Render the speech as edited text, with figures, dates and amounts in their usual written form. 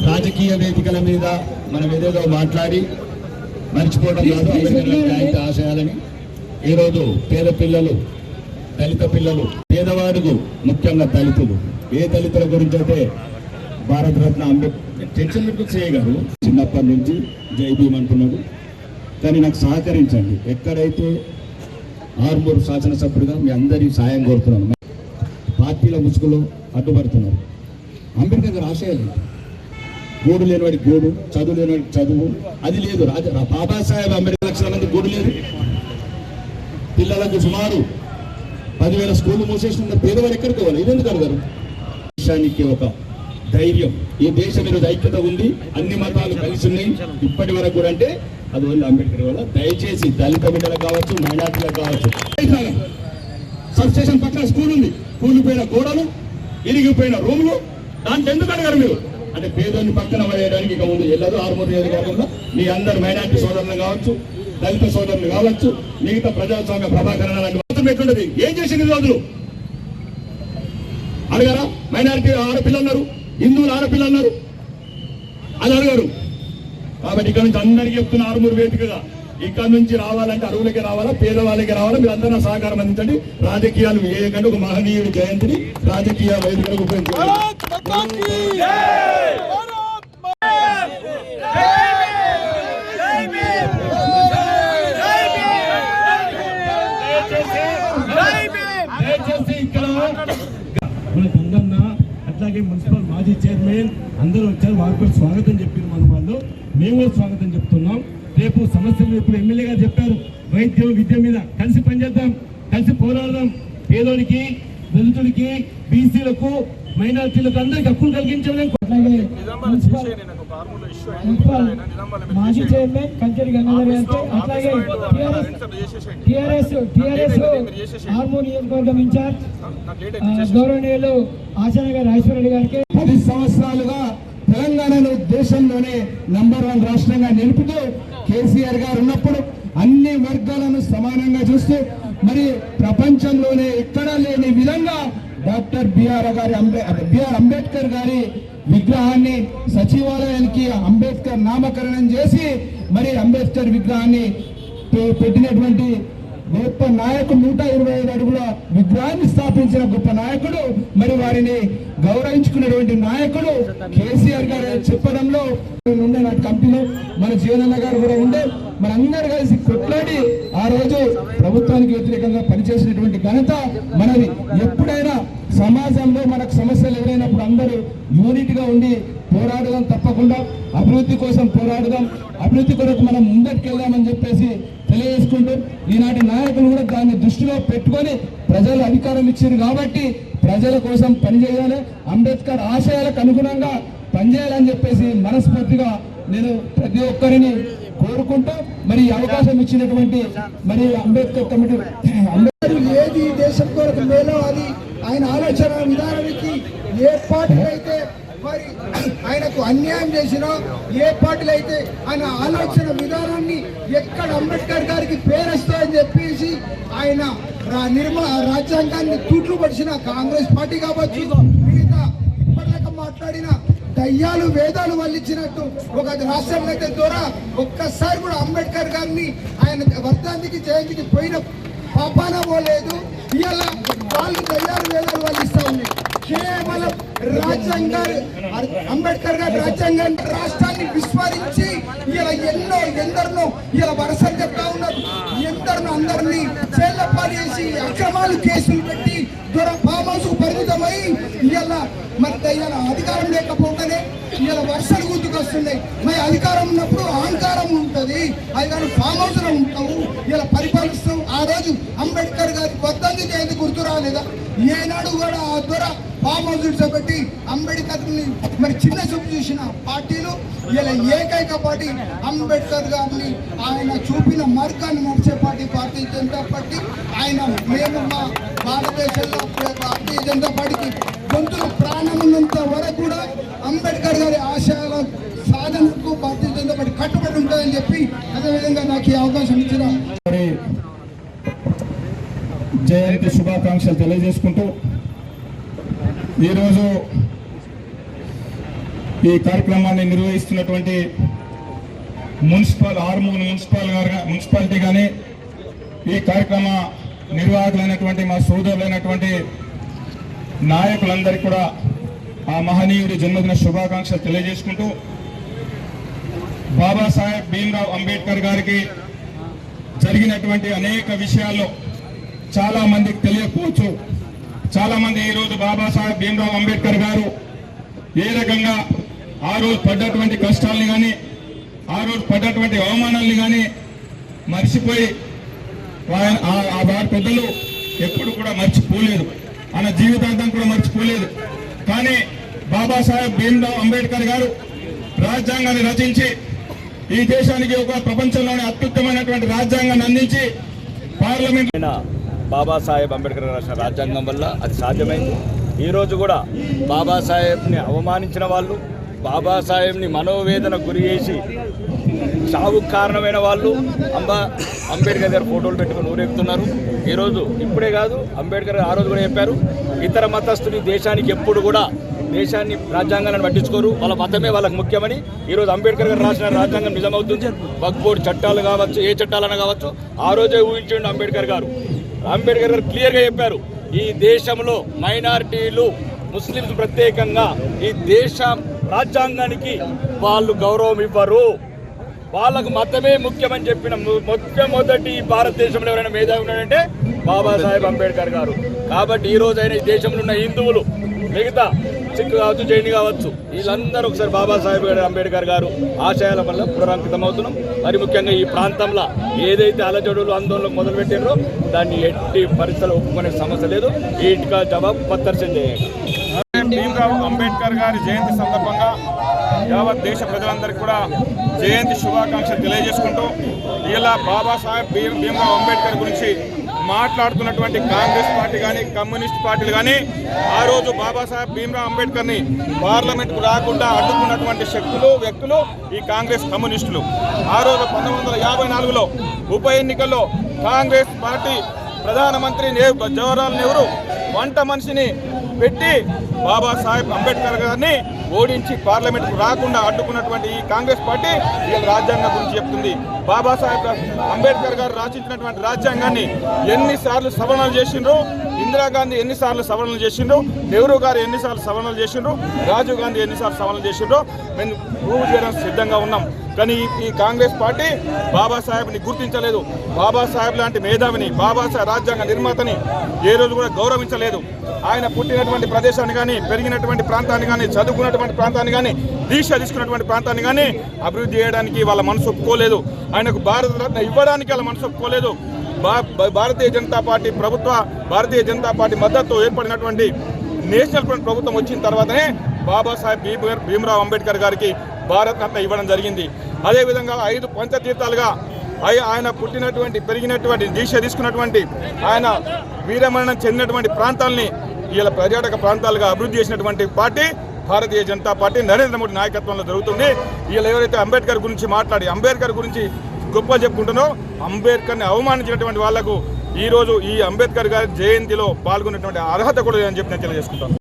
రాజకీయ వేదికల మీద మనం ఏదేదో మాట్లాడి మర్చిపోవడం కాదు అంబేద్కర్ ఆశయాలని. ఈరోజు పేద పిల్లలు, దళిత పిల్లలు, పేదవాడుకు ముఖ్యంగా దళితులు, ఏ దళితుల గురించి అయితే భారతరత్న అంబేద్కర్ టెన్షన్ చేయగారు చిన్నప్పటి నుంచి జై భీమ్ అంటున్నాడు. కానీ నాకు సహకరించండి, ఎక్కడైతే ఆర్మూరు శాసనసభ్యుడిగా మీ అందరి సాయం కోరుతున్నాను. పార్టీల ముసుగులో అడ్డుపడుతున్నారు. అంబేద్కర్ గారు ఆశయాలు గూడు లేనివాడికి గూడు, చదువు లేనివాడికి చదువు, అది లేదు. బాబాసాహెబ్ అంబేద్కర్ లక్షల మంది గూడు లేదు. పిల్లలకు సుమారు 10,000 స్కూళ్ళు మూసేసిన పేదవాడు ఎక్కడికి పోవాలి? ఇదెందుకు అడగారు? దేశానికి ఒక ధైర్యం, ఈ దేశం ఈరోజు ఐక్యత ఉంది, అన్ని మతాలు కలిసి ఉన్నాయి ఇప్పటి వరకు కూడా. అంటే అది ఓన్లీ అంబేద్కర్ వల్ల. దయచేసి దళిత బిడ్డలకు కావచ్చు, మైనార్టీలకు కావచ్చు. సబ్ స్టేషన్ పక్కన స్కూల్ ఉంది, కూలిపోయిన గోడలు, ఇరిగిపోయిన రూములు, దాంట్లో ఎందుకు అడగారు మీరు? అంటే పేదోని పక్కన పడేయడానికి ఇక ముందు వెళ్ళదు. ఆర్మూరు నియోజకవర్గంలో మీ అందరు మైనార్టీ సోదరులు కావచ్చు, దళిత సోదరులు కావచ్చు, మిగతా ప్రజాస్వామ్య ప్రభాకరణ లాంటి మొత్తం ఎట్లుంటది? ఏం చేసింది రోజులు అడగారా? మైనారిటీ ఆడపిల్లలు ఉన్నారు, హిందువులు ఆడపిల్లలు ఉన్నారు, అది అడగారు. కాబట్టి ఇక్కడ నుంచి అందరికీ చెప్తున్న ఆర్మూరు వేదికగా, ఇక్కడ నుంచి రావాలంటే అరువులకి రావాలా, పేదవాళ్ళకి రావాలా, మీరు అందరూ సహకారం అందించండి. రాజకీయాలు వేయకండి, ఒక మహనీయుడి జయంతిని రాజకీయ వేదికలకు ఉపయోగించాలి. గంగన్న అట్లాగే మున్సిపల్ మాజీ చైర్మన్ అందరూ వచ్చారు, వారికి స్వాగతం చెప్పారు. మన వాళ్ళు మేము స్వాగతం చెప్తున్నాం. రేపు సమస్యలు ఇప్పుడు ఎమ్మెల్యే గారు చెప్పారు, వైద్యం విద్య మీద కలిసి పనిచేద్దాం, కలిసి పోరాడదాం. పేదోడికి, దళితుడికి, బీసీలకు, మైనార్టీలకు అందరికి హక్కులు కలిగించడం. అట్లాగే మున్సిపల్ మాజీ చైర్మన్ కంచెరి గంగాధర్ గారికి, అట్లాగే టిఆర్ఎస్ ఆర్మూరు నియోజకవర్గం ఇన్ఛార్జ్ గౌరవనీయులు ఆచార్య రాజేశ్వరరెడ్డి గారికి 10 సంవత్సరాలుగా తెలంగాణను దేశంలోనే నంబర్ 1 రాష్ట్రంగా నిలుపుతూ కేసీఆర్ గారు ఉన్నప్పుడు అన్ని వర్గాలను సమానంగా చూస్తూ మరి ప్రపంచంలోనే ఎక్కడా లేని విధంగా డాక్టర్ బిఆర్ అంబేద్కర్ గారి విగ్రహాన్ని సచివాలయానికి అంబేద్కర్ నామకరణం చేసి మరి అంబేద్కర్ విగ్రహాన్ని పెట్టినటువంటి గొప్ప నాయకుడు, 125 అడుగుల విగ్రహాన్ని స్థాపించిన గొప్ప నాయకుడు, మరి వారిని గౌరవించుకున్నటువంటి నాయకుడు కేసీఆర్ గారు చెప్పడంలో ఉండే నా కంపెనీ మన జీవనన్న గారు కూడా ఉండే, మనందరూ కలిసి కొట్లాడి ఆ రోజు ప్రభుత్వానికి వ్యతిరేకంగా పనిచేసినటువంటి ఘనత మనది. ఎప్పుడైనా సమాజంలో మనకు సమస్యలు ఎదురైనప్పుడు అందరూ యూనిట్ గా ఉండి పోరాడదాం, తప్పకుండా అభివృద్ధి కోసం పోరాడదాం, అభివృద్ధి కొరకు మనం ముందటికెళ్దామని చెప్పేసి తెలియజేసుకుంటూ, ఈనాటి నాయకులు కూడా దాన్ని దృష్టిలో పెట్టుకొని ప్రజలు అధికారం ఇచ్చారు కాబట్టి ప్రజల కోసం పనిచేయాలి, అంబేద్కర్ ఆశయాలకు అనుగుణంగా పనిచేయాలని చెప్పేసి మనస్ఫూర్తిగా నేను ప్రతి ఒక్కరిని కోరుకుంటూ, మరి అవకాశం ఇచ్చినటువంటి మరి అంబేద్కర్ కమిటీ ఏది దేశం కొరకు మేలో అది ఆయన ఆలోచన విధానానికి ఏ పార్టీ అయితే మరి ఆయనకు అన్యాయం చేసినా, ఏ పార్టీలు అయితే ఆయన ఆలోచన విధానాన్ని ఎక్కడ అంబేద్కర్ గారికి పేరొస్తాయని చెప్పేసి ఆయన రాజ్యాంగాన్ని తూట్లు పడిచిన కాంగ్రెస్ పార్టీ కావచ్చు, మిగతా ఇప్పటిదాకా మాట్లాడిన దయ్యాలు వేదాలు వల్లించినట్టు ఒక రాష్ట్రంలో అయితే ద్వారా ఒక్కసారి కూడా అంబేద్కర్ గారిని ఆయన వర్ధంతికి జయంతికి పోయిన పాపాన పోలేదు. ఇవాళ వాళ్ళు దయ్యాలు వేదాలు వల్లిస్తా ఉన్నాయి. కేవలం అంబేద్కర్ గారి రాజ్యాంగాన్ని, రాష్ట్రాన్ని విస్మరించి ఇలా ఎందరినో ఇలా వరసలు చెప్తా ఉన్నారు. ఎందరినో అందరినీ చేళ్లపాలు చేసి అక్రమాలు కేసులు పెట్టి ఫామ్ హౌస్ కు పరిమితమై ఇలా మరి ఇవాళ అధికారం లేకపోతేనే ఇలా వర్షాలు గుర్తుకొస్తున్నాయి. మరి అధికారం ఉన్నప్పుడు అహంకారం ఉంటుంది, అది కానీ ఫామ్ హౌస్ లో ఉంటావు, ఇలా పరిపాలిస్తావు. ఆ రోజు అంబేద్కర్ గారి వర్ధంతి జయంతి గుర్తు రాలేదా? ఏనాడు కూడా ఆ ద్వారా ఫామ్ హౌస్ పెట్టి అంబేద్కర్ ని మరి చిన్న చూపు చూసిన పార్టీలు ఇలా ఏకైక పార్టీ అంబేద్కర్ గారిని ఆయన చూపిన మార్గాన్ని నడిచే పార్టీ భారతీయ జనతా పార్టీ. ఆయన మేము మా భారతదేశంలో భారతీయ జనతా పార్టీకి గొంతులు ప్రాణం ఉన్నంత వరకు కూడా అంబేద్కర్ గారి ఆశయాల సాధనకు భారతీయ జనతా పార్టీ కట్టుబడి ఉంటుందని చెప్పి, అదేవిధంగా నాకు ఈ అవకాశం ఇచ్చిన జయంతి శుభాకాంక్షలు తెలియజేసుకుంటూ, ఈరోజు ఈ కార్యక్రమాన్ని నిర్వహిస్తున్నటువంటి ఆర్మూర్ మున్సిపాలిటీ కానీ ఈ కార్యక్రమ నిర్వాహకులైనటువంటి మా సోదరులైనటువంటి నాయకులందరికీ కూడా ఆ మహనీయుడి జన్మదిన శుభాకాంక్షలు తెలియజేసుకుంటూ బాబాసాహెబ్ భీమ్రావ్ అంబేద్కర్ గారికి జరిగినటువంటి అనేక విషయాల్లో చాలా మందికి తెలియకపోవచ్చు. చాలా మంది ఈరోజు బాబాసాహెబ్ భీమ్రావ్ అంబేద్కర్ గారు ఏ రకంగా ఆ రోజు పడ్డటువంటి కష్టాలని కానీ ఆ రోజు పడ్డటువంటి అవమానాలని కానీ మర్చిపోయి వారి పెద్దలు ఎప్పుడు కూడా మర్చిపోలేదు, ఆయన జీవితాంతం కూడా మర్చిపోలేదు. కానీ బాబాసాహెబ్ భీమ్రావ్ అంబేద్కర్ గారు రాజ్యాంగాన్ని రచించి ఈ దేశానికి ఒక ప్రపంచంలోనే అత్యుత్తమైనటువంటి రాజ్యాంగాన్ని అందించి పార్లమెంట్ బాబాసాహెబ్ అంబేద్కర్ రాసిన రాజ్యాంగం వల్ల అది సాధ్యమైంది. ఈరోజు కూడా బాబాసాహెబ్ని అవమానించిన వాళ్ళు, బాబాసాహెబ్ని మనోవేదన గురి చేసి చావుకు కారణమైన వాళ్ళు అంబేద్కర్ గారు ఫోటోలు పెట్టుకుని ఊరేగుతున్నారు. ఈరోజు ఇప్పుడే కాదు, అంబేద్కర్ ఆ రోజు కూడా చెప్పారు, ఇతర మతస్థుని దేశానికి ఎప్పుడు కూడా దేశాన్ని రాజ్యాంగాలను పట్టించుకోరు, వాళ్ళ మతమే వాళ్ళకి ముఖ్యమని ఈరోజు అంబేద్కర్ గారు రాసిన రాజ్యాంగం నిజమవుతుంది. వక్ఫ్ బోర్డు చట్టాలు కావచ్చు, ఏ చట్టాలన్నా కావచ్చు, ఆ రోజే ఊహించండి అంబేద్కర్ గారు. అంబేద్కర్ గారు క్లియర్గా చెప్పారు, ఈ దేశంలో మైనారిటీలు ముస్లింస్ ప్రత్యేకంగా ఈ దేశ రాజ్యాంగానికి వాళ్ళు గౌరవం ఇవ్వరు, వాళ్ళకు మతమే ముఖ్యమని చెప్పిన మొట్టమొదటి భారతదేశంలో ఎవరైనా మేధావి ఉన్నాడంటే బాబాసాహెబ్ అంబేద్కర్ గారు. కాబట్టి ఈ రోజైనా ఈ దేశంలో ఉన్న హిందువులు, మిగతా సిక్ కావచ్చు, జైన్ కావచ్చు, వీళ్ళందరూ ఒకసారి బాబాసాహెబ్ అంబేద్కర్ గారు ఆశయాల వల్ల పునరంకితం అవుతున్నాం. మరి ముఖ్యంగా ఈ ప్రాంతంలో ఏదైతే అలజడులు ఆందోళనలు మొదలుపెట్టినరో దాన్ని ఎట్టి పరిస్థితుల్లో ఒప్పుకునే సమస్య లేదు. వీటిగా జవాబు పత్తర్చం చేయండి. భీమ్రావ్ అంబేద్కర్ గారి జయంతి సందర్భంగా యావత్ దేశ ప్రజలందరికీ కూడా జయంతి శుభాకాంక్షలు తెలియజేసుకుంటూ ఇలా బాబాసాహెబ్ భీమ్రావ్ అంబేద్కర్ గురించి మాట్లాడుతున్నటువంటి కాంగ్రెస్ పార్టీ కానీ కమ్యూనిస్ట్ పార్టీలు కానీ ఆ రోజు బాబాసాహెబ్ భీమ్రావ్ అంబేద్కర్ని పార్లమెంట్కు రాకుండా అడ్డుకున్నటువంటి శక్తులు, వ్యక్తులు ఈ కాంగ్రెస్ కమ్యూనిస్టులు. ఆ రోజు 1954లో ఉప ఎన్నికల్లో కాంగ్రెస్ పార్టీ ప్రధానమంత్రి జవహర్లాల్ నెహ్రూ వంట మనిషిని పెట్టి బాబాసాహెబ్ అంబేద్కర్ గారిని ఓడించి పార్లమెంట్కు రాకుండా అడ్డుకున్నటువంటి ఈ కాంగ్రెస్ పార్టీ వీళ్ళ రాజ్యాంగం గురించి చెప్తుంది. బాబాసాహెబ్ అంబేద్కర్ గారు రచించినటువంటి రాజ్యాంగాన్ని ఎన్నిసార్లు సవరణలు చేసిండ్రు, ఇందిరాగాంధీ ఎన్నిసార్లు సవరణలు చేసిండ్రు, నెహ్రూ గారు ఎన్నిసార్లు సవరణలు చేసిండ్రు, రాజీవ్ గాంధీ ఎన్నిసార్లు సవరణలు చేసిండ్రు, మేము ప్రూవ్ చేయడానికి సిద్ధంగా ఉన్నాం. కానీ ఈ కాంగ్రెస్ పార్టీ బాబాసాహెబ్ని గుర్తించలేదు. బాబాసాహెబ్ లాంటి మేధావిని, బాబాసాహెబ్ రాజ్యాంగ నిర్మాతని ఏ రోజు కూడా గౌరవించలేదు. ఆయన పుట్టినటువంటి ప్రదేశాన్ని కానీ, పెరిగినటువంటి ప్రాంతాన్ని కానీ, చదువుకున్నటువంటి ప్రాంతాన్ని కానీ, దీక్ష తీసుకున్నటువంటి ప్రాంతాన్ని కానీ అభివృద్ధి చేయడానికి వాళ్ళ మనసు ఒప్పుకోలేదు. ఆయనకు భారతరత్న ఇవ్వడానికి వాళ్ళ మనసు ఒప్పుకోలేదు. భారతీయ జనతా పార్టీ మద్దతు ఏర్పడినటువంటి నేషనల్ ఫ్రంట్ ప్రభుత్వం వచ్చిన తర్వాతనే బాబాసాహెబ్ భీమ్రావ్ అంబేద్కర్ గారికి భారతరత్న ఇవ్వడం జరిగింది. అదేవిధంగా 5 పంచతీర్థాలుగా ఆయన పుట్టినటువంటి, పెరిగినటువంటి, దీక్ష తీసుకున్నటువంటి, ఆయన వీరమరణం చెందినటువంటి ప్రాంతాలని ఇలా పర్యాటక ప్రాంతాలుగా అభివృద్ధి చేసినటువంటి పార్టీ భారతీయ జనతా పార్టీ నరేంద్ర మోడీ నాయకత్వంలో జరుగుతుంది. వీళ్ళు ఎవరైతే అంబేద్కర్ గురించి మాట్లాడి అంబేద్కర్ గురించి గొప్ప చెప్పుకుంటున్నారో అంబేద్కర్ని అవమానించినటువంటి వాళ్లకు ఈరోజు ఈ అంబేద్కర్ గారి జయంతిలో పాల్గొనేటువంటి అర్హత కూడా లేదని చెప్పి నేను తెలియజేసుకుంటాను.